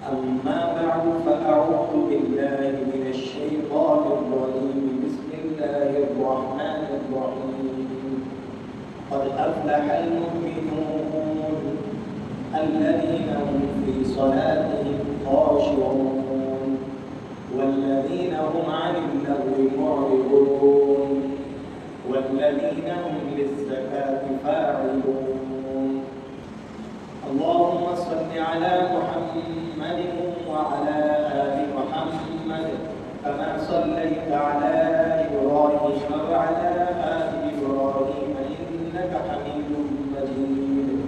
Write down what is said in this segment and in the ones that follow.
أما بعد فأعوذ بالله من الشيطان الرجيم بسم الله الرحمن الرحيم قد أفلح المؤمنون الذين هم في صلاتهم خاشعون والذين هم عن اللغو معرضون والذين هم للزكاة فاعلون اللهم صل على محمد وعلى آل محمد كما صليت على إبراهيم وعلى آل إبراهيم إنك حميد مجيد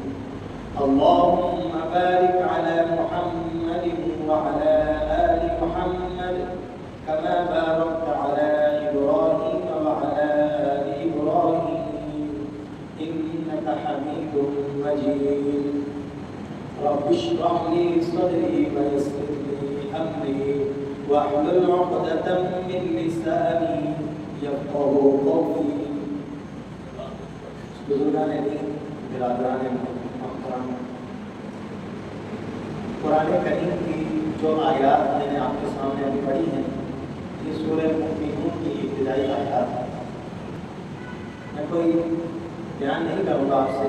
اللهم بارك على محمد وعلى آل محمد كما باركت على إبراهيم وعلى آل إبراهيم إنك حميد مجيد رب اشرح لي صدري ويسر لي أمري واحلل عقدة من لساني يفقهوا قولي بزرگان دین برادران محترم قرآن کریم کی جو آیات میں نے آپ کے سامنے ابھی پڑھی ہیں یہ سورہ مومنون کی ابتدائی آیات ہیں. میں کوئی بیان نہیں کروں گا آپ سے.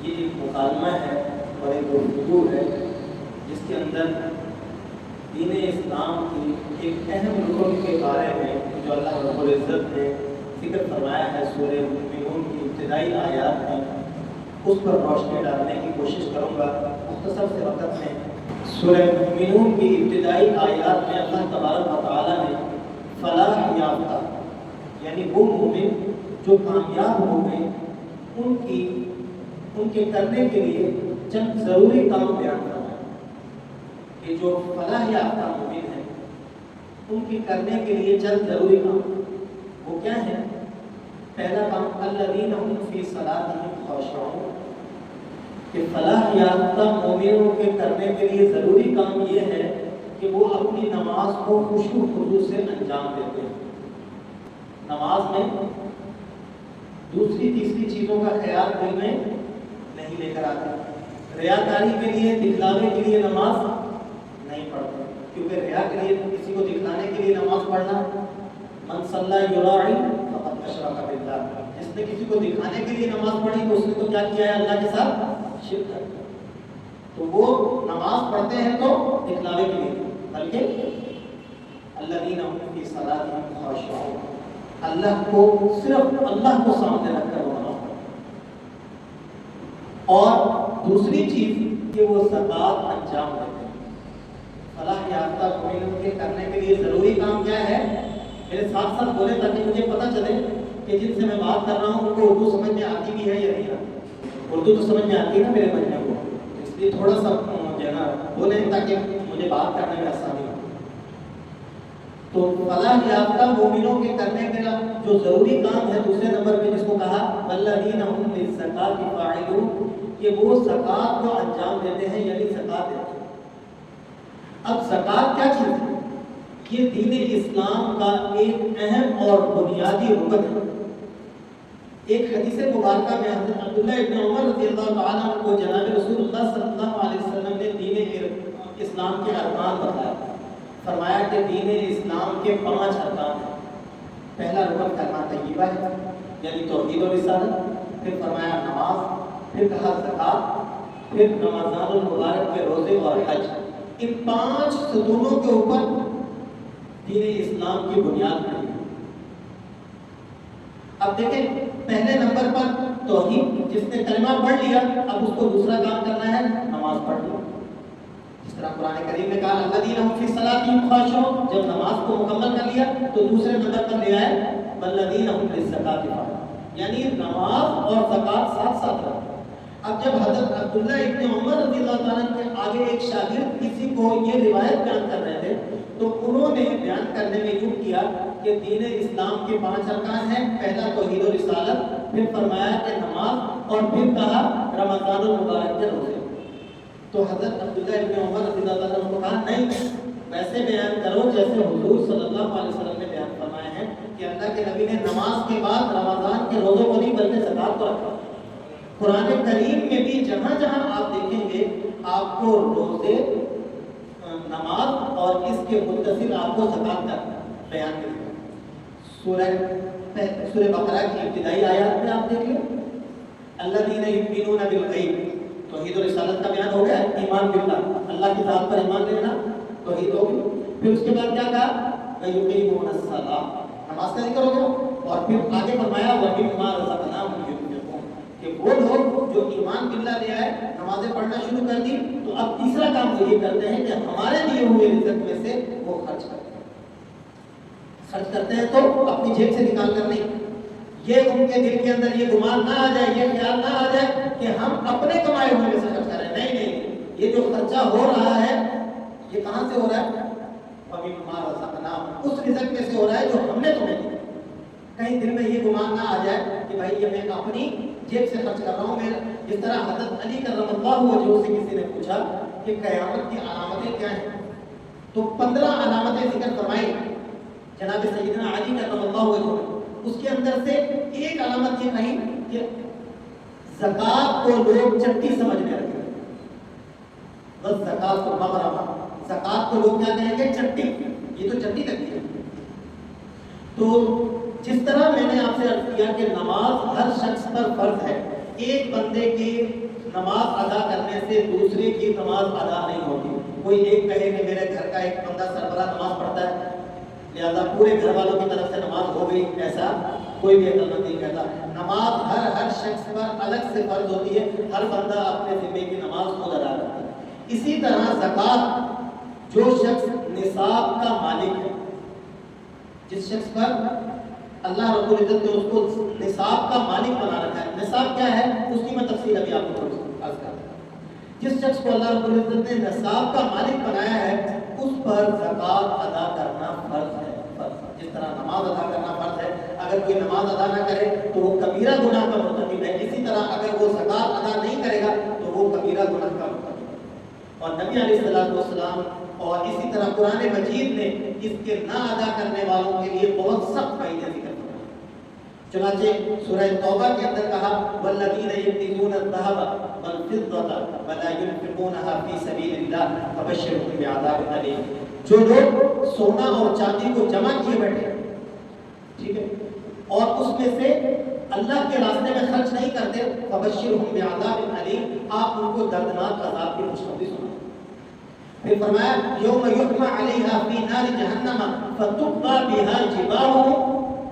یہ ایک مکالمہ ہے اور ایک گفتگو ہے جس کے اندر دین اسلام کی ایک اہم رکن کے بارے میں جو اللہ رب العزت نے ذکر فرمایا ہے سورہ مومنون کی ابتدائی آیات میں اس پر روشنی ڈالنے کی کوشش کروں گا مختصر سے وقت میں. سورہ مومنون کی ابتدائی آیات میں اللہ تبارک و تعالیٰ نے فلاح یافتہ یعنی وہ مومن جو کامیاب ہو گئے ان کے کرنے کے لیے چند ضروری کام بیان کرنا ہے کہ جو فلاح یافتہ مومن ہیں ان کے کرنے کے لیے چند ضروری کام وہ کیا ہیں. پہلا کام الذین هم فی صلاتہم خاشعون کہ فلاح یافتہ مومنوں کے کرنے کے لیے ضروری کام یہ ہے کہ وہ اپنی نماز کو خشوع و خضوع سے انجام دیتے ہیں. نماز میں دوسری تیسری چیزوں کا خیال دل میں نہیں لے کر آتے. ریاکاری کے لیے دکھلاوے کے لیے نماز نہیں پڑھتے کیونکہ ریا کے لیے کسی کو دکھلانے کے لیے نماز پڑھنا من صلی یراعی فقد اشرک باللہ جس نے کسی کو دکھانے کے لیے نماز پڑھی تو اس نے تو کیا کیا ہے اللہ کے ساتھ شرک کر دیا. تو وہ نماز پڑھتے ہیں تو دکھلاوے کے لیے بلکہ الذین هم فی صلاتہم خاشعون اللہ کو صرف اللہ کو سامنے رکھ کر وہ نماز پڑھتے ہیں. اور دوسری چیز کہ وہ زکوٰۃ انجام دیتے ہیں. فلاح یافتہ مومنوں کے کرنے کے لیے ضروری کام کیا ہے میرے ساتھ ساتھ بولے تاکہ مجھے پتہ چلے کہ جن سے میں بات کر رہا ہوں ان کو اردو سمجھ میں آتی بھی ہے یا نہیں آتی. اردو تو سمجھ میں آتی ہے نا میرے بچوں کو, اس لیے تھوڑا سا جو ہے نا بولیں تاکہ مجھے بات کرنے میں آسانی ہو. تو فلاح یافتہ مومنوں کے کرنے کے جو ضروری کام ہے دوسرے نمبر پہ جس کو کہا والذین هم للزکاۃ فاعلون کہ وہ زکوٰۃ کو انجام دیتے ہیں یعنی زکوٰۃ دیتے ہیں. اب زکوٰۃ کیا چیز ہے؟ یہ دین اسلام کا ایک اہم اور بنیادی رکن ہے. ایک حدیث مبارکہ میں حضرت عبداللہ ابن عمر رضی اللہ تعالیٰ عنہ کو جناب رسول اللہ صلی اللہ علیہ وسلم نے دین اسلام کے ارکان بتایا. فرمایا کہ دین اسلام کے 5 ارکان ہیں. پہلا رکن کلمہ طیبہ ہے یعنی توحید و رسالت, پھر فرمایا نماز, پھر کہا زکوٰۃ, پھر رمضان المبارک کے روزے اور حج. ان 5 ستونوں کے اوپر دین اسلام کی بنیاد بنی ہے. اب دیکھیں پہلے نمبر پر توحید, جس نے کلمہ پڑھ لیا اب اس کو دوسرا کام کرنا ہے نماز پڑھ لو. جس طرح قرآن کریم نے کہا الذین هم فی صلاتہم خاشعون, جب نماز کو مکمل کر لیا تو دوسرے نمبر پر لے آئے والذین هم للزکاۃ فاعلون یعنی نماز اور زکوٰۃ ساتھ ساتھ رکھو. اب جب حضرت عبداللہ ابن عمر رضی اللہ تعالیٰ کے آگے ایک شاگرد کسی کو یہ روایت بیان کر رہے تھے تو انہوں نے بیان کرنے میں یوں کیا کہ دین اسلام کے 5 ارکان ہیں. پہلا توحید و رسالت, پھر فرمایا کہ نماز, اور پھر کہا رمضان المبارک کے روزے. تو حضرت عبداللہ ابن عمر رضی اللہ عنہ کو کہا نہیں ویسے بیان کرو جیسے حضور صلی اللہ علیہ وسلم نے بیان فرمایا ہے کہ اللہ کے نبی نے نماز کے بعد رمضان کے روزوں کو نہیں بلکہ زکوٰۃ کو رکھا. قرآن کریم میں بھی جہاں جہاں آپ دیکھیں گے آپ کو روزے کے متصل آپ کو زکات کا بیان ملے گا۔ سورہ بقرہ کی ابتدائی آیات میں آپ دیکھ لیں، الذین یؤمنون بالغیب، توحید و رسالت کا بیان ہو گیا، ایمان باللہ، اللہ کی ذات پر ایمان لینا توحید ہو گئی۔ پھر اس کے بعد کیا کہا؟ وَيُقِيمُونَ الصَّلَاةَ، نماز کا ذکر ہو گیا، اور پھر آگے فرمایا وَمِمَّا رَزَقْنَاهُمْ يُنْفِقُونَ، کہ وہ لوگ جو ایمان باللہ لے آئے، نمازیں پڑھنا شروع کر دی، تو اب تیسرا کام وہ یہ کرتے ہیں کہ ہمارے دیے ہوئے رزق میں سے وہ خرچ کرتے ہیں۔ خرچ کرتے ہیں تو اپنی جیب سے نکال کر نہیں، یہ ان کے دل کے اندر یہ گمان نہ آ جائے، یہ خیال نہ آ جائے کہ ہم اپنے کمائے ہوئے میں سے خرچ کر رہے ہیں۔ نہیں نہیں، یہ جو خرچہ ہو رہا ہے یہ کہاں سے ہو رہا ہے؟ وَمِمَّا رَزَقْنَاهُمْ، اس رزق میں سے ہو رہا ہے جو ہم نے تمہیں دیا۔ کہیں دل میں یہ گمان نہ آ جائے کہ بھائی یہ میں اپنی جیب سے خرچ کر رہا ہوں۔ میں جس طرح حضرت علی کرم اللہ وجہہ سے کسی نے پوچھا کہ قیامت کی علامتیں کیا ہیں، تو 15 علامتیں ذکر فرمائی جناب سیدنا علی کرم اللہ وجہہ نے۔ اس کے اندر سے ایک علامت یہ کہیں کہ زکوٰۃ کو لوگ چٹی سمجھنے لگے، بس زکوٰۃ کو مغرمہ، زکوٰۃ کو لوگ کیا کہیں گے؟ چٹی، یہ تو چٹی لگتی ہے۔ تو جس طرح میں نے آپ سے عرض کیا کہ نماز ہر شخص پر فرض ہے، ایک بندے کی نماز ادا کرنے سے دوسرے کی نماز ادا نہیں ہوتی۔ کوئی ایک کہے کہ میرے گھر کا ایک بندہ سربراہ نماز پڑھتا ہے لہذا پورے گھر والوں کی طرف سے نماز ہو گئی، ایسا کوئی بھی عقل مند نہیں کہتا۔ نماز ہر شخص پر الگ سے فرض ہوتی ہے، ہر بندہ اپنے ذمے کی نماز خود ادا کرتا ہے۔ اسی طرح زکوٰۃ، جو شخص نصاب کا مالک ہے، جس شخص پر اللہ رب العزت نے اس کو نصاب کا مالک بنا رکھا ہے، نصاب کیا ہے اس کی میں تفصیل ابھی آپ کو تھوڑی سی عرض کرتا ہوں۔ جس شخص کو اللہ رب العزت نے نصاب کا مالک بنایا ہے اس پر زکوٰۃ ادا کرنا فرض ہے۔ جس طرح نماز ادا کرنا فرض ہے، اگر کوئی نماز ادا نہ کرے تو وہ کبیرہ گناہ کا مرتکب ہے، اسی طرح اگر وہ زکوٰۃ ادا نہیں کرے گا تو وہ کبیرہ گناہ کا مرتکب ہے۔ اور نبی علیہ السلام اور اسی طرح قرآن مجید نے اس کے نہ ادا کرنے والوں کے لیے بہت سخت قاعدے ذکر کیے۔ چنانچہ سورہ توبہ کے اندر کہا والذین یکنزون الذهب والفضة ولا ينفقونها في سبيل الله فبشرهم بعذاب أليم، جو لوگ سونا اور چاندی کو جمع کیے بیٹھے، ٹھیک ہے، اور اس میں سے اللہ کے راستے میں خرچ نہیں کرتے، فبشرهم بعذاب أليم، آپ ان کو دردناک عذاب کی خوشخبری سنائیں۔ پھر فرمایا یوم یحمى علیہا فی نار جہنم فتقطع بها جباہهم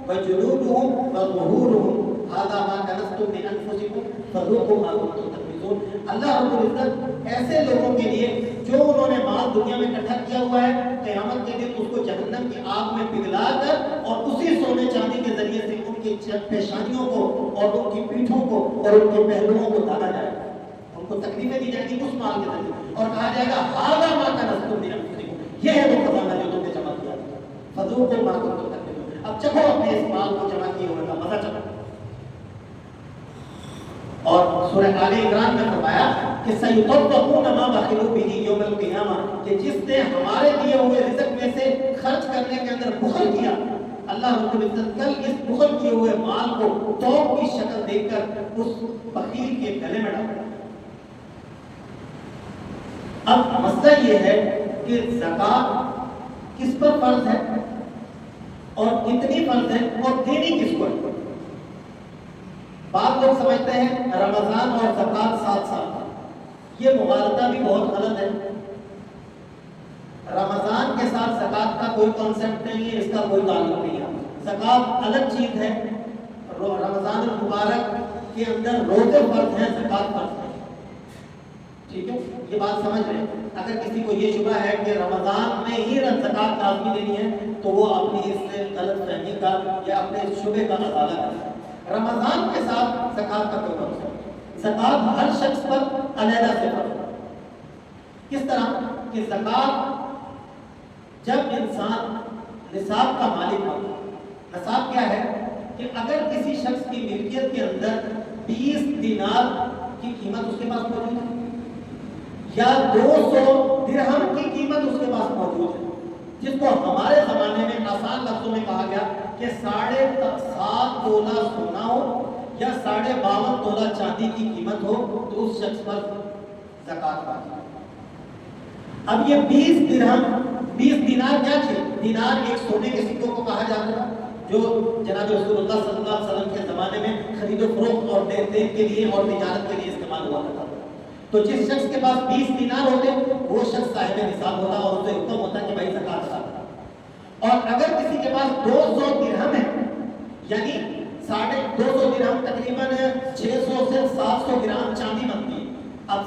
وجنودهم وظهورهم هذا ما كنزتم لانفسكم فذوقوا ما كنتم تكنزون۔ اللہ رب العزت ایسے لوگوں کے لیے جو انہوں نے مال دنیا میں اکٹھا کیا ہوا ہے، قیامت کے دن اس کو جہنم کی آگ میں پگھلا کر اور اسی سونے چاندی کے ذریعے سے ان کی پیشانیوں کو اور ان کی پیٹھوں کو اور ان کے پہلوؤں کو داغا جائے گا، ان کو تکلیفیں دی جائیں گی اس مال کے ذریعے، اور کہا جائے گا هذا ما كنزتم لانفسكم، یہ ہے وہ خزانہ جو تم نے جمع کیا تھا، فذوقوا ما كنتم تكنزون، اب چکھو اپنے اس مال کو جمع کیے ہوئے کا مزہ چکھو۔ اور سورہ آل عمران میں فرمایا کہ سَيُطَوَّقُونَ مَا بَخِلُوا بِهِ يَوْمَ الْقِيَامَةِ، کہ جس نے ہمارے دیے ہوئے رزق میں سے خرچ کرنے کے اندر بخل کیا، اللہ رب العزت کل اس بخل کیے ہوئے مال کو توق کی شکل دیکھ کر اس فقیر کے گلے میں ڈالے۔ اب مسئلہ یہ ہے کہ زکوٰۃ کس پر فرض ہے اور کتنی فرض ہے اور دینی کس کو ہے؟ بعض لوگ سمجھتے ہیں رمضان اور زکوٰۃ ساتھ ساتھ، یہ مغالطہ بھی بہت غلط ہے۔ رمضان کے ساتھ زکوٰۃ کا کوئی کانسیپٹ نہیں ہے، اس کا کوئی تعلق نہیں ہے۔ زکوٰۃ الگ چیز ہے، رمضان المبارک کے اندر روزے فرض ہیں، زکوٰۃ فرض ہے، ٹھیک ہے، یہ بات سمجھ رہے ہیں۔ اگر کسی کو یہ شبہ ہے کہ رمضان میں ہی زکوٰۃ لازمی دینی ہے تو وہ اپنی اس سے غلط فہمی کا یا اپنے شبے کا ازالہ کرتا ہے۔ رمضان کے ساتھ زکوٰۃ کا کوئی فرض نہیں، زکوٰۃ ہر شخص پر علیحدہ سے فرض ہے۔ کس طرح کہ زکوٰۃ جب انسان نصاب کا مالک ہوتا ہے، نصاب کیا ہے کہ اگر کسی شخص کی ملکیت کے اندر 20 دینار کی قیمت اس کے پاس موجود ہے یا 200 درہم کی قیمت اس کے پاس موجود ہے، جس کو ہمارے زمانے میں آسان لفظوں میں کہا گیا کہ 7.5 تولہ سونا ہو یا 52.5 تولہ چاندی کی قیمت ہو تو اس شخص پر زکوٰۃ واجب ہے۔ اب یہ 20 درہم 20 دینار کیا تھے؟ دینار ایک سونے کے سکوں کو کہا جاتا تھا جو جناب رسول اللہ صلی اللہ علیہ وسلم کے زمانے میں خرید و فروخت اور دین کے لیے اور تجارت کے لیے استعمال ہوا کرتا تھا. تو جس شخص کے پاس 20 دینار ہوتے وہ شخص صاحب نصاب ہوتا اور اسے حکم ہوتا کہ بھائی زکات ادا کرو. اور اگر کسی کے پاس 200 درہم ہے یعنی 250 درہم تقریباً 600 سے 700 گرام چاندی بنتی ہے. اب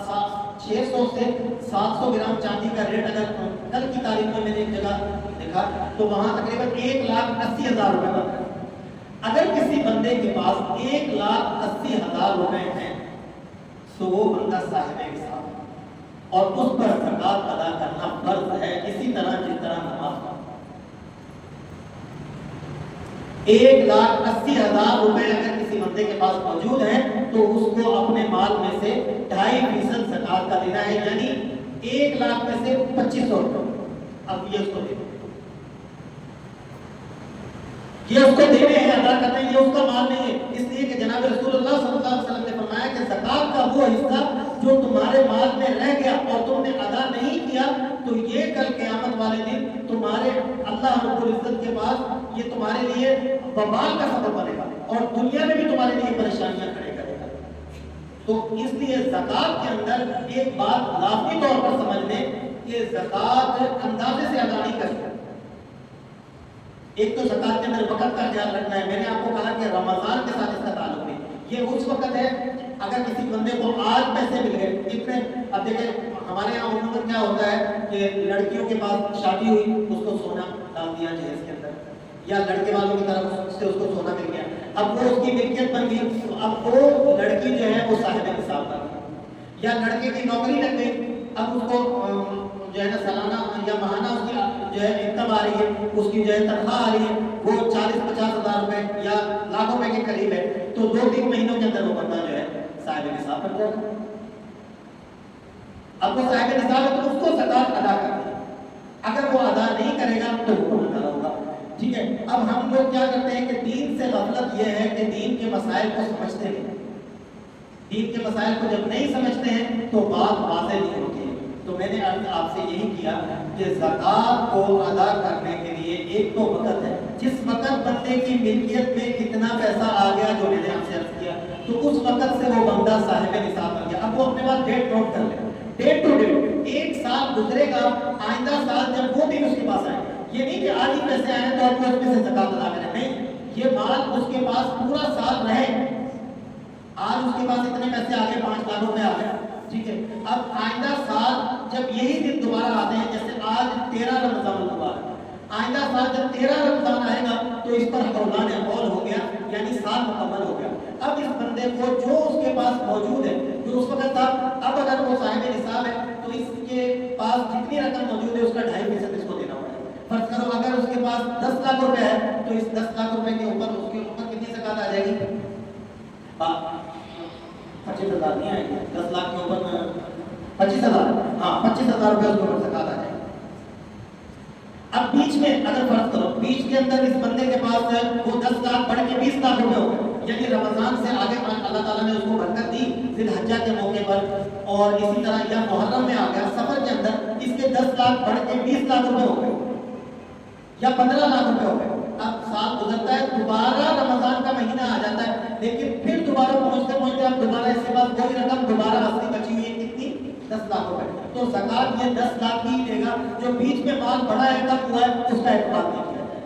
600 سے 700 گرام چاندی کا ریٹ اگر کل کی تاریخ میں میں نے ایک جگہ دیکھا تو وہاں تقریباً 1,80,000 روپے بن رہے ہیں. اگر کسی بندے کے پاس 1,80,000 روپے ہیں تو وہ بندہ صاحب نصاب اور اس پر زکات ادا کرنا فرض ہے. اسی طرح جس طرح نماز 1,80,000 روپے اگر کسی بندے کے پاس موجود ہیں تو اس کو اپنے مال میں سے 2.5% زکات کا دینا ہے یعنی 1 لاکھ میں سے 2,500 روپے. اب یہ اس کو دینا ہے ادا کرنا ہے, یہ اس کا مال نہیں ہے. اس لیے کہ جناب رسول اللہ صلی اللہ علیہ وسلم نے فرمایا کہ زکات کا وہ حصہ جو تمہارے مال میں رہ گیا اور تم نے ادا نہیں کیا تو یہ کل قیامت والے دن تمہارے اللہ رب العزت کے پاس یہ تمہارے لیے وبال کا سبب بنے گا اور دنیا میں بھی تمہارے لیے پریشانیاں کھڑے کرے گا. تو اس لیے زکات کے اندر ایک بات لازمی طور پر سمجھ لیں کہ زکات اندازے سے ادا نہیں کرتے. ایک تو زکات کے اندر وقت کا خیال رکھنا ہے. میں نے آپ کو کہا کہ رمضان کے ساتھ اس کا تعلق نہیں. یہ اس وقت ہے اگر کسی بندے کو آج پیسے مل گئے کتنے. اب دیکھیں ہمارے یہاں عموماً کیا ہوتا ہے کہ لڑکیوں کے پاس شادی ہوئی اس کو سونا ڈال دیا جہیز کے اندر یا لڑکے والوں کی طرف سے اس کو سونا مل گیا. اب وہ اس کی ملکیت بن گئی تو اب وہ لڑکی جو ہے وہ صاحب نصاب بن گئی یا لڑکے کی نوکری لگ گئی. اب اس کو جو ہے نا سالانہ یا ماہانہ اس کی جو ہے انکم آ رہی ہے, اس کی جو ہے تنخواہ آ رہی ہے وہ 40-50 ہزار روپے یا لاکھوں روپے کے قریب ہے تو 2-3 مہینوں کے اندر وہ بندہ جو ہے صاحب نصاب بن جاتا ہے. اب وہ صاحب نصاب ہے تو اس کو زکات ادا کرنا ہے. اگر وہ ادا نہیں کرے گا تو وہ گنہگار ہوگا. ٹھیک ہے. اب ہم لوگ کیا کرتے ہیں کہ دین سے غفلت یہ ہے کہ دین کے مسائل کو سمجھتے نہیں. دین کے مسائل کو جب نہیں سمجھتے ہیں تو بات واضح نہیں ہوتی ہے. تو میں نے آپ سے یہی کیا کہ زکات کو ادا کرنے کے لیے ایک تو وقت ہے. جس وقت بندے کی ملکیت میں اتنا پیسہ آ گیا جو میں نے آپ سے عرض کیا تو اس وقت سے وہ بندہ صاحب نصاب بن گیا. اب وہ اپنے پاس ڈیٹ نوٹ کر لے. ڈیٹ ٹو ڈیٹ 1 سال گزرے گا آئندہ سال جب وہ دن اس کے پاس آئے یہ نہیں کہ آج ہی پیسے آئے تو آپ کو اس میں سے زکات ادا کریں. نہیں, یہ مال اس کے پاس پورا سال رہے. آج اس کے پاس اتنے پیسے آ گئے 5 لاکھ روپے آ گئے. ٹھیک ہے. اب آئندہ سال جب یہی دن دوبارہ آتے ہیں جیسے آج 13 رمضان دوبارہ آئندہ سال جب 13 رمضان آئے گا تو اس پر حولان حول ہو گیا یعنی سال مکمل ہو گیا. اب اس بندے کو جو اس کے پاس موجود ہے جو اس وقت تھا اب اگر وہ صاحب نصاب ہے تو اس کے پاس جتنی رقم موجود ہے اس کا 2.5% اس کو دینا پڑے گا. فرض کرو اگر اس کے پاس 10 لاکھ روپے ہے تو اس 10 لاکھ روپے کے اوپر اس کے اوپر کتنی زکات آ جائے گی؟ 25,000 نہیں آئے گی. 10 لاکھ کے اوپر 25,000 ہاں 25,000 روپے اس کے اوپر زکات آ جائے گی. اب بیچ میں اگر فرض کرو بیچ کے اندر اس بندے کے پاس وہ 10 لاکھ بڑھ کے 20 لاکھ روپے ہو گئے یعنی رمضان سے آگے اللہ تعالیٰ نے اس کو برکت دی ذی الحجہ کے موقع پر اور اسی طرح یا محرم میں آ گیا سفر کے اندر اس کے 10 لاکھ بڑھ کے 20 لاکھ روپے ہو گئے یا 15 لاکھ روپے ہو گئے. اب سال گزرتا ہے دوبارہ رمضان کا مہینہ آ جاتا ہے لیکن پھر دوبارہ پہنچتے اب دوبارہ اس کے بعد کوئی رقم دوبارہ اصلی بچی ہوئی ہے کتنی 10 لاکھ روپے. تو زکات یہ 10 لاکھ ہی دے گا. جو بیچ میں مال بڑا ہے کم ہوا ہے اس کا اعتبار نہیں کیا جائے.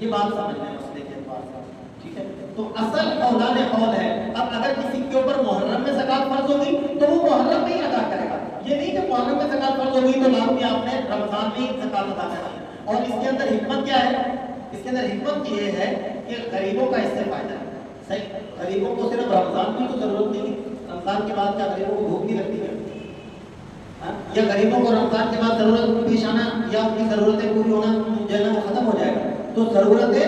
یہ بات سمجھ لیں مسئلے کے اعتبار سے. ٹھیک ہے. تو اصل حولان حول ہے. اب اگر کسی کے اوپر محرم میں زکات فرض ہوگی تو وہ محرم میں ہی ادا کرے گا. یہ نہیں کہ محرم میں زکات فرض ہوگی تو لاکھ آپ نے رمضان میں ہی زکات ادا کرنا. اور اس کے اندر حکمت کیا ہے؟ اس کے اندر حکمت یہ ہے کہ غریبوں کا اس سے فائدہ ہے. صحیح, غریبوں کو صرف رمضان کی تو ضرورت نہیں. رمضان کے بعد کیا غریبوں کو بھوک نہیں لگتی ہے یا غریبوں کو رمضان کے بعد ضرورت پیش آنا یا ان کی ضرورتیں پوری ہونا جو ہے نا وہ ختم ہو جائے گا. تو ضرورتیں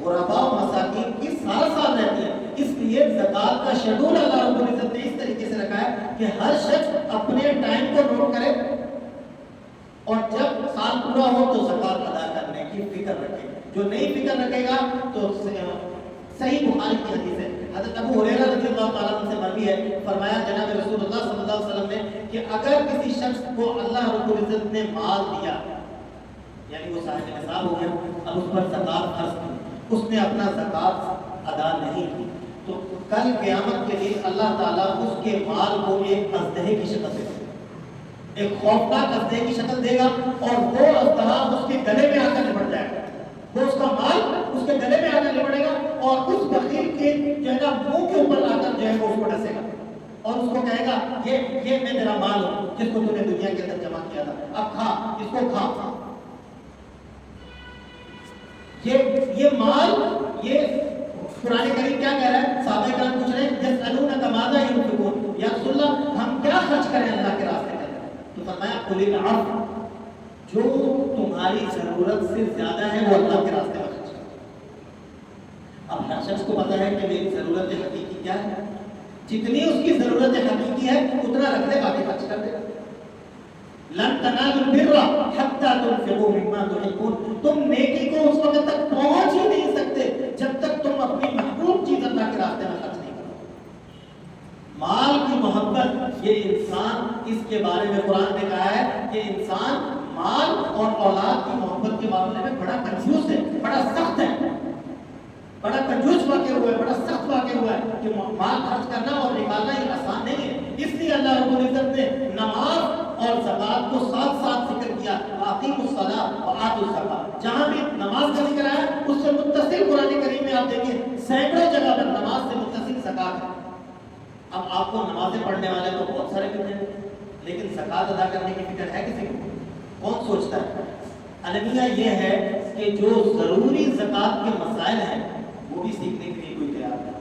غرباء و مساکین کی سال سال رہتی ہیں. اس لیے زکات کا شیڈول اللہ رب العزت نے اس طریقے سے رکھا ہے کہ ہر شخص اپنے ٹائم کو نوٹ کرے اور جب سال پورا ہو تو زکات ادا کرنے کی فکر رکھے. جو نہیں فکر رکھے گا تو صحیح بخاری کی حدیث ہے حضرت ابو ہریرہ رضی اللہ تعالیٰ عنہ سے مروی ہے. فرمایا جناب رسول اللہ صلی اللہ علیہ وسلم نے کہ اگر کسی شخص کو اللہ رب العزت نے مال دیا یعنی وہ صاحب نصاب ہو گیا، اب اس پر زکات فرض کی، اس نے اپنا زکات ادا نہیں کی، تو کل قیامت کے دن اللہ تعالیٰ اس کے مال کو ایک اژدہے کی شکل دے گا، ایک خوفناک اژدہے کی شکل دے گا، اور وہ اژدہا اس کے گلے میں آ کر لپٹ جائے گا، وہ اس کا مال اس کے گلے میں آ کر لپٹے گا، اور اس بخیل کے جو ہے نا منہ کے اوپر آ کر جو ہے وہ اس کو ڈسے گا، اور اس کو کہے گا یہ میں تیرا مال ہوں جس کو تو نے دنیا کے اندر جمع کیا تھا، اب کھا، اس کو کھا۔ یہ مال، یہ قرآن کریم کیا کہہ رہا ہے؟ صحابہ کرام پوچھ رہے ہیں یسألونک ماذا ينفقون، یا رسول اللہ ہم کیا خرچ کریں اللہ کے راستے میں؟ تو فرمایا قل العفو، جو تمہاری ضرورت سے زیادہ ہے وہ اللہ کے راستے میں خرچ کرو۔ اب ہر شخص کو پتا ہے کہ میری ضرورت حقیقی کیا ہے، جتنی اس کی ضرورت حقیقی ہے اتنا رکھ دے، باقی خرچ کر دے۔ لن تنالوا البر حتى تنفقوا مما تحبون، تم نیکی کو اس وقت تک پہنچ ہی نہیں سکتے جب تک تم اپنی محبوب چیز اللہ کے راستے میں خرچ نہیں کرو۔ مال کی محبت، یہ انسان، اس کے بارے میں قرآن نے کہا ہے کہ انسان مال اور اولاد کی محبت کے معاملے میں بڑا کنفیوز ہے، بڑا سخت ہے، بڑا کنجوس واقع ہوا ہے، بڑا سخت واقع ہوا ہے کہ مال خرچ کرنا اور نکالنا یہ آسان نہیں ہے۔ اس لیے اللہ رب العزت نے نماز اور زکات کو ساتھ ساتھ ذکر کیا، اقیموا الصلاۃ وآتوا الزکاۃ۔ جہاں بھی نماز کا ذکر ہے اس سے متصل قرآن کریم میں آپ دیکھیں سینکڑوں جگہ پر نماز سے متصل زکات ہے۔ اب آپ کو نمازیں پڑھنے والے تو بہت سارے ملتے ہیں، لیکن زکات ادا کرنے کی فکر ہے کسی کو؟ کون سوچتا ہے؟ المیہ یہ ہے کہ جو ضروری زکات کے مسائل ہیں وہ بھی سیکھنے کے لیے کوئی تیار نہیں۔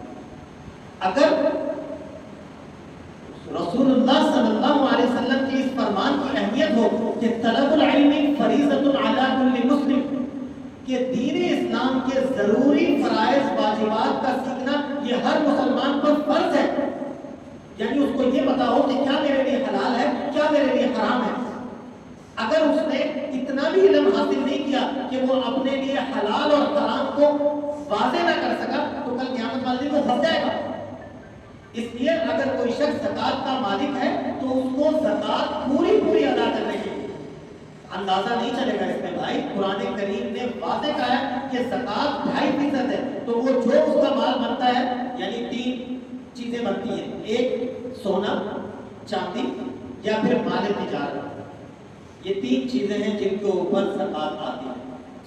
اگر رسول اللہ صلی اللہ علیہ وسلم کی اس فرمان کی اہمیت ہو کہ طلب العلم فریضۃ علی کل مسلم، کہ دین اسلام کے ضروری فرائض واجبات کا سیکھنا یہ ہر مسلمان پر فرض ہے، یعنی اس کو یہ پتا ہو کہ کیا میرے لیے حلال ہے، کیا میرے لیے حرام ہے۔ اگر اس نے اتنا بھی علم حاصل نہیں کیا کہ وہ اپنے لیے حلال اور حرام کو واضح نہ کر سکا تو کل قیامت والے دن وہ پھنس جائے گا۔ اس لیے اگر کوئی شخص زکات کا مالک ہے تو اس کو زکات پوری ادا کرنے کے لیے اندازہ نہیں چلے گا اس میں بھائی، قرآن کریم نے واضح کہا ہے کہ زکات 2.5% ہے، تو وہ جو اس کا مال بنتا ہے، یعنی 3 چیزیں بنتی ہیں، ایک سونا، چاندی یا پھر مال تجارت، یہ 3 چیزیں ہیں جن کے اوپر زکات آتی ہے۔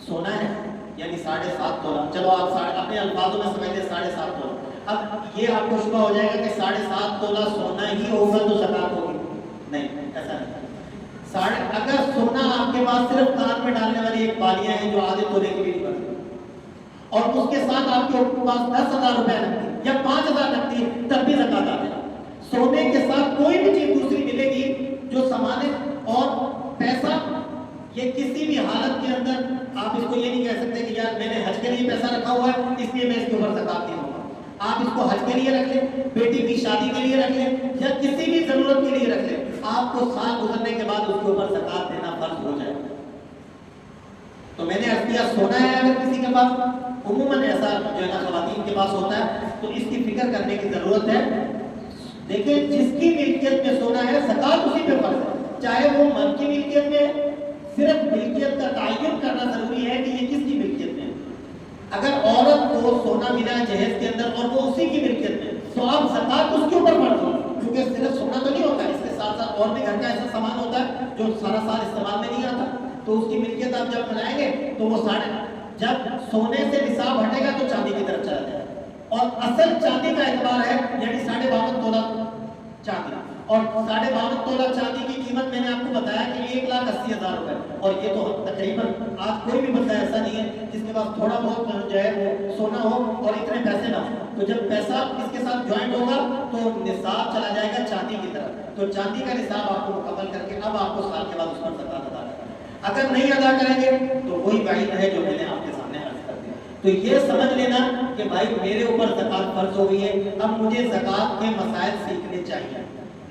سونا ہے یعنی 7.5 تولہ، چلو آپ اپنے الفاظوں میں سمجھتے 7.5 تولہ، اب یہ آپ کو شبہ ہو جائے گا کہ 7.5 تولہ سونا ہی ہوگا تو زکات ہوگی، نہیں ایسا نہیں۔ اگر سونا آپ کے پاس صرف کان میں ڈالنے والی ایک بالیاں ہیں جو آدھے تولے کے لیے بنتی، اور اس کے ساتھ آپ کے پاس 10,000 روپے نقدی یا 5,000 نقدی، تب بھی زکات آ جائے گا۔ سونے کے ساتھ کوئی بھی چیز دوسری ملے گی جو سامان اور پیسہ، یہ کسی بھی حالت کے اندر آپ اس کو یہ نہیں کہہ سکتے کہ یار میں نے حج کے لیے پیسہ رکھا ہوا ہے اس لیے میں اس کے اوپر زکات نہیں دوں گا۔ آپ اس کو حج کے لیے رکھ لیں، بیٹی کی شادی کے لیے رکھ لیں، یا کسی بھی ضرورت کے لیے رکھ لیں، آپ کو سال گزرنے کے بعد اس کے اوپر زکات دینا فرض ہو جائے گا۔ تو میں نے عرض کیا سونا ہے اگر کسی کے پاس، عموماً ایسا جو ہے نا خواتین کے پاس ہوتا ہے، تو اس کی فکر کرنے کی ضرورت ہے۔ دیکھیں جس کی ملکیت میں سونا ہے زکات اسی پہ فرض ہے، چاہے وہ مرد کی ملکیت میں ہے، صرف ملکیت کا تعین کرنا ضروری ہے کہ یہ کس کی ملکیت میں ہے۔ اگر عورت کو سونا ملا ہے جہیز کے اندر اور وہ اسی کی ملکیت میں، تو اب زکات اس کے اوپر فرض ہو، کیونکہ صرف سونا تو نہیں ہوتا، اس کے ساتھ ساتھ اور بھی گھر کا ایسا سامان ہوتا ہے جو سارا سال استعمال میں نہیں آتا، تو اس کی ملکیت آپ جب بنائیں گے تو وہ جب سونے سے نصاب ہٹے گا تو چاندی کی طرف چلا جائے گا، اور اصل چاندی کا اعتبار ہے یعنی 52.5 تولہ چاندی، اور 52.5 تولہ چاندی کی قیمت میں نے آپ کو بتایا کہ 1,80,000 روپے، اور یہ تو تقریباً آج کوئی بھی بندہ ایسا نہیں ہے جس کے پاس تھوڑا بہت جو ہے وہ سونا ہو اور اتنے پیسے نہ ہو، تو جب پیسہ اس کے ساتھ جوائنٹ ہوگا تو نصاب چلا جائے گا چاندی کی طرف، تو چاندی کا نصاب آپ کو مکمل کر کے اب آپ کو سال کے بعد اس پر زکات ادا کرنا ہے۔ اگر نہیں ادا کریں گے تو وہی وعید ہے جو میں نے آپ کے سامنے عرض کر دیا۔ تو یہ سمجھ لینا کہ بھائی میرے اوپر زکات فرض ہو گئی ہے، اب مجھے زکات کے مسائل سیکھنے چاہیے۔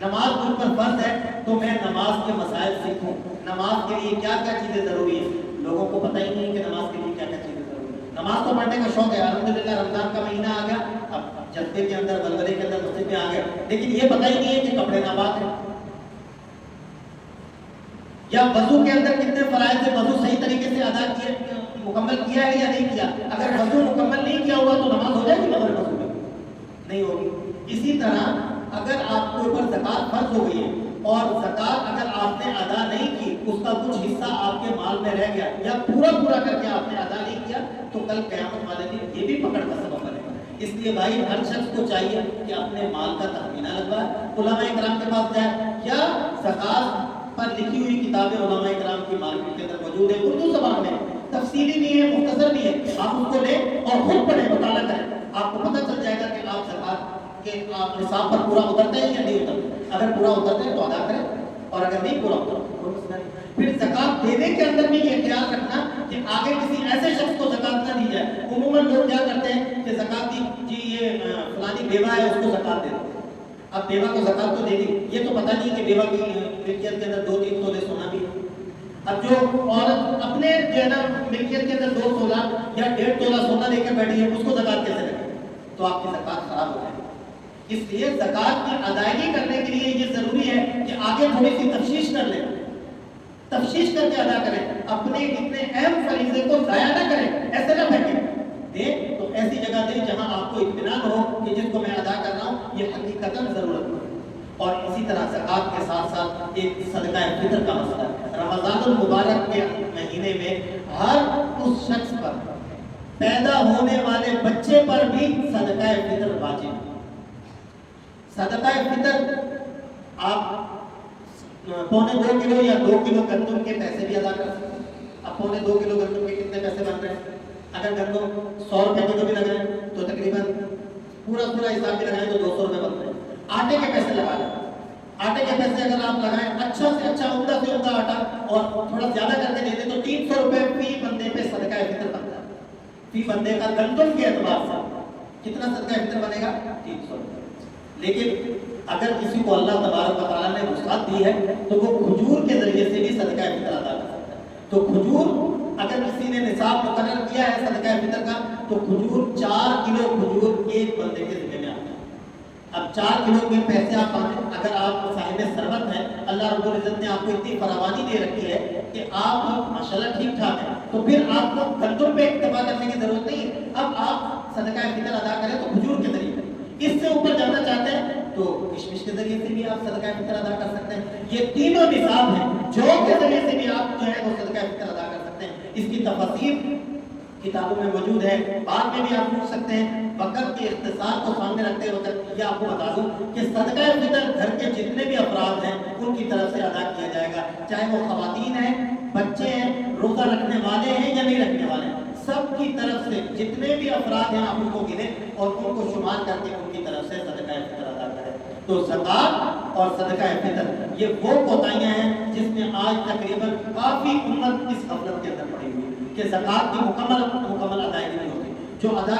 نماز مجھ پر فرض ہے تو میں نماز کے مسائل سیکھوں، نماز کے لیے کیا کیا چیزیں ضروری ہیں۔ لوگوں کو پتہ ہی نہیں کہ نماز کے لیے کیا کیا چیزیں ضروری ہیں۔ نماز تو پڑھنے کا شوق ہے، الحمدللہ رمضان کا مہینہ آ گیا، اب جذبے کے اندر ولولے کے اندر مسجد میں آ گیا، لیکن یہ پتہ ہی نہیں ہے کہ کپڑے ناپاک ہیں، یا وضو کے اندر کتنے فرائض ہیں، وضو صحیح طریقے سے مکمل کیا ہے یا نہیں کیا. اگر وضو مکمل نہیں کیا ہوا تو نماز ہو جائے گی بغیر وضو کے؟ نہیں ہوگی. اسی طرح اگر آپ کے اوپر زکوٰۃ فرض ہو گئی ہے اور زکوٰۃ اگر آپ نے ادا نہیں کی، اس کا کچھ حصہ آپ کے مال میں رہ گیا یا پورا کر کے آپ نے ادا نہیں کیا، تو کل قیامت والے دن یہ بھی پکڑ کا سبب بنے گا. اس لیے بھائی ہر شخص کو چاہیے کہ اپنے مال کا تخمینہ لگوائے، علماء کرام کے پاس جائے یا زکوٰۃ پر لکھی ہوئی کتابیں علماء کرام کی مارکیٹ کے اندر موجود ہے، اردو زبان میں، تفصیلی بھی ہے، مختصر بھی ہے. آپ اس کو لیں اور خود پڑھیں، مطالعہ کریں، آپ کو پتہ چل جائے گا کہ آپ زکوٰۃ کہ آپ نصاب پر پورا اترتے ہیں یا نہیں اترتے. اگر پورا اترتے ہیں تو ادا کریں، اور اگر نہیں پورا اترتے. پھر زکوٰۃ دینے کے اندر بھی یہ خیال رکھنا کہ آگے کسی ایسے شخص کو زکوٰۃ نہ دی جائے. عموماً لوگ کیا کرتے ہیں کہ زکوٰۃ دی جی یہ فلانی بیوہ ہے اس کو زکوٰۃ دے دو. اب بیوہ کو زکوٰۃ تو دے دی، یہ تو پتہ نہیں کہ بیوہ کی ملکیت کے اندر 2-3 تولے سونا بھی ہے. اب جو عورت اپنے جو ہے نا ملکیت کے اندر 2 تولہ یا 1.5 تولہ سونا لے کے بیٹھی ہے، اس کو زکوٰۃ کیسے لگے؟ تو آپ کی زکوٰۃ خراب ہو جائے گی. اس لیے زکوٰۃ کی ادائیگی کرنے کے لیے یہ ضروری ہے کہ آگے تھوڑی سی تفتیش کر لیں، تفتیش کر کے ادا کریں. اپنے اتنے اہم فریضے کو ضائع نہ کریں، ایسے نہ پھینکیں. دیں تو ایسی جگہ دیں جہاں آپ کو اطمینان ہو کہ جس کو میں ادا کر رہا ہوں یہ حقیقتاً ضرورت ہے. اور اسی طرح زکوٰۃ کے ساتھ ساتھ ایک صدقہ فطر کا مسئلہ ہے. رمضان المبارک کے مہینے میں ہر اس شخص پر، پیدا ہونے والے بچے پر بھی صدقہ فطر واجب ہے. صدقہ فطر آپ 1.25 کلو یا 2 کلو گندم کے پیسے بھی ادا کر سکتے ہیں. اب 2.25 کلو گندم کے کتنے پیسے بن رہے ہیں؟ اگر گندم 100 روپے کلو بھی لگائیں تو تقریباً پورا حساب بھی لگائیں تو 200 روپے بن رہے ہیں. آٹے کے پیسے لگا لیں. آٹے کے پیسے اگر آپ لگائیں اچھا سے اچھا عمدہ سے عمدہ آٹا اور تھوڑا زیادہ کر کے دے دیں تو 300 روپے فی بندے پہ صدقہ فطر بنتا ہے. فی بندے کا گندم کے اعتبار سے کتنا صدقہ فطر بنے گا؟ 300 روپے. لیکن اگر کسی کو اللہ تبارک و تعالیٰ نے وسعت دی ہے تو وہ کھجور کے ذریعے سے بھی صدقہ فطر ادا کر سکتا ہے. تو کھجور اگر کسی نے نصاب مقرر کیا ہے صدقہ فطر کا تو کھجور 4 کلو کھجور ایک بندے کے ذمہ میں آتا ہے. اب 4 کلو کے پیسے آپ پاتے، اگر آپ صاحب ثروت ہیں، اللہ رب العزت نے آپ کو اتنی فراوانی دے رکھی ہے کہ آپ ماشاءاللہ ٹھیک ٹھاک ہیں، تو پھر آپ کو گندم پہ اکتفا کرنے کی ضرورت نہیں ہے. اب آپ صدقہ فطر ادا کریں تو کھجور کے ذریعے. اس سے اوپر جانا چاہتے ہیں تو کشمش کے ذریعے سے بھی آپ صدقہ فطر ادا کر سکتے ہیں. یہ تینوں نصاب ہیں، جو کے ذریعے سے بھی آپ جو ہے وہ صدقہ فطر ادا کر سکتے ہیں. اس کی تفاصیر کتابوں میں موجود ہے، بعد میں بھی آپ پوچھ سکتے ہیں. وقت کے اختصار کو سامنے رکھتے وقت یہ آپ کو بتا دوں کہ صدقہ فطر گھر کے جتنے بھی افراد ہیں ان کی طرف سے ادا کیا جائے گا، چاہے وہ خواتین ہیں، بچے ہیں، روزہ رکھنے والے ہیں یا نہیں رکھنے والے ہیں. سب کی طرف سے جتنے بھی افراد ہیں آپ ان کو گنے اور ان کو شمار کر کے ان کی طرف سے صدقہ فطر ادا کریں. تو زکوٰۃ اور صدقہ فطر یہ وہ کوتاہیاں ہیں جس میں آج تقریباً کافی امت اس غفلت کے اندر پڑی ہوئی کہ زکوٰۃ کی مکمل ادائیگی نہیں ہوتی. جو ادا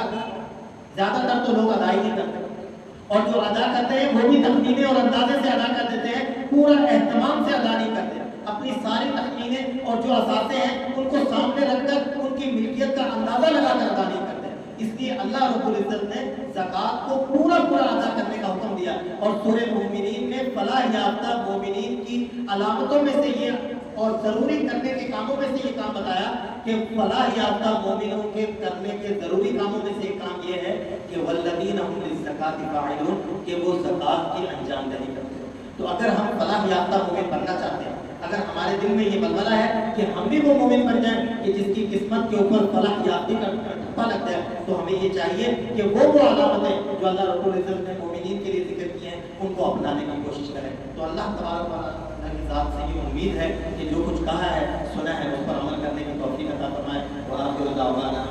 زیادہ تر تو لوگ ادا ہی نہیں کرتے، اور جو ادا کرتے ہیں وہ بھی تخمینے اور اندازے سے ادا کر دیتے ہیں، پورا اہتمام سے ادا نہیں کرتے. اپنی ساری تخمینے اور جو اثاثے ہیں ان کو سامنے رکھ کر ان کی ملکیت کا اندازہ لگا کر ادا نہیں کرتے. اس لیے اللہ رب العزت نے زکوٰۃ کو پورا ادا کرنے کا حکم دیا، اور سورہ مومنین میں فلاح یافتہ مومنین کی علامتوں میں سے یہ اور ضروری کرنے کے کاموں میں سے یہ کام بتایا کہ فلاح یافتہ مومنوں کے کرنے کے ضروری کاموں میں سے ایک کام یہ ہے کہ والذین هم للزکاۃ فاعلون، کہ وہ زکوٰۃ کی انجام دہی کرتے ہیں. تو اگر ہم فلاح یافتہ مومن بننا چاہتے ہیں، اگر ہمارے دل میں یہ بلبلہ ہے کہ ہم بھی وہ مومن بن جائیں کہ جس کی قسمت کے اوپر فلاح یافتی کا ٹھپا لگ جائے، تو ہمیں یہ چاہیے کہ وہ علامتیں جو اللہ رب العزت نے مومنین کے لیے ذکر کی ہیں ان کو اپنانے کی کوشش کریں. تو اللہ تبارک و تعالیٰ کی ذات سے یہ امید ہے کہ جو کچھ کہا ہے سنا ہے اس پر عمل کرنے کی توفیق عطا فرمائے. وآخر دعوانا